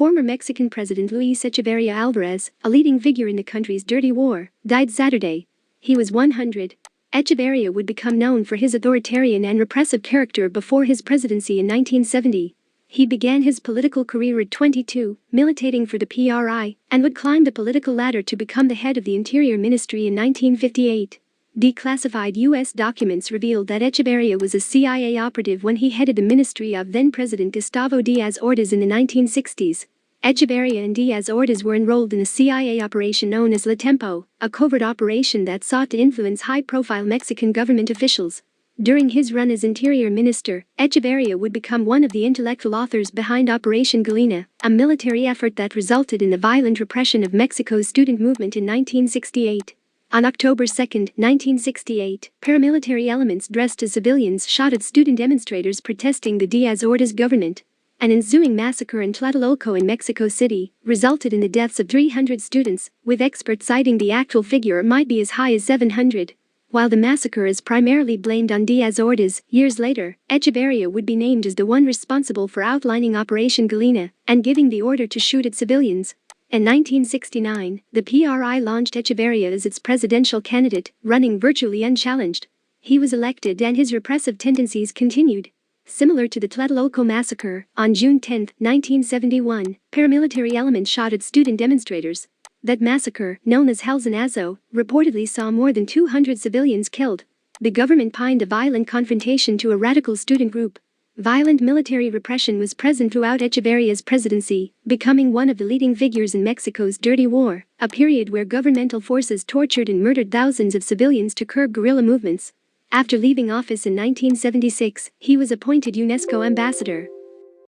Former Mexican President Luis Echeverria Álvarez, a leading figure in the country's dirty war, died Saturday. He was 100. Echeverria would become known for his authoritarian and repressive character before his presidency in 1970. He began his political career at 22, militating for the PRI, and would climb the political ladder to become the head of the Interior Ministry in 1958. Declassified U.S. documents revealed that Echeverria was a CIA operative when he headed the ministry of then-President Gustavo Díaz Ordaz in the 1960s. Echeverria and Díaz Ordaz were enrolled in a CIA operation known as La Tempo, a covert operation that sought to influence high-profile Mexican government officials. During his run as Interior Minister, Echeverria would become one of the intellectual authors behind Operation Galena, a military effort that resulted in the violent repression of Mexico's student movement in 1968. On October 2, 1968, paramilitary elements dressed as civilians shot at student demonstrators protesting the Díaz Ordaz government. An ensuing massacre in Tlatelolco in Mexico City resulted in the deaths of 300 students, with experts citing the actual figure might be as high as 700. While the massacre is primarily blamed on Díaz Ordaz, years later, Echeverria would be named as the one responsible for outlining Operation Galena and giving the order to shoot at civilians. In 1969, the PRI launched Echeverria as its presidential candidate, running virtually unchallenged. He was elected and his repressive tendencies continued. Similar to the Tlatelolco massacre, on June 10, 1971, paramilitary elements shot at student demonstrators. That massacre, known as Hell's in Azo, reportedly saw more than 200 civilians killed. The government pinned a violent confrontation to a radical student group. Violent military repression was present throughout Echeverria's presidency, becoming one of the leading figures in Mexico's dirty war, a period where governmental forces tortured and murdered thousands of civilians to curb guerrilla movements. After leaving office in 1976, he was appointed UNESCO ambassador.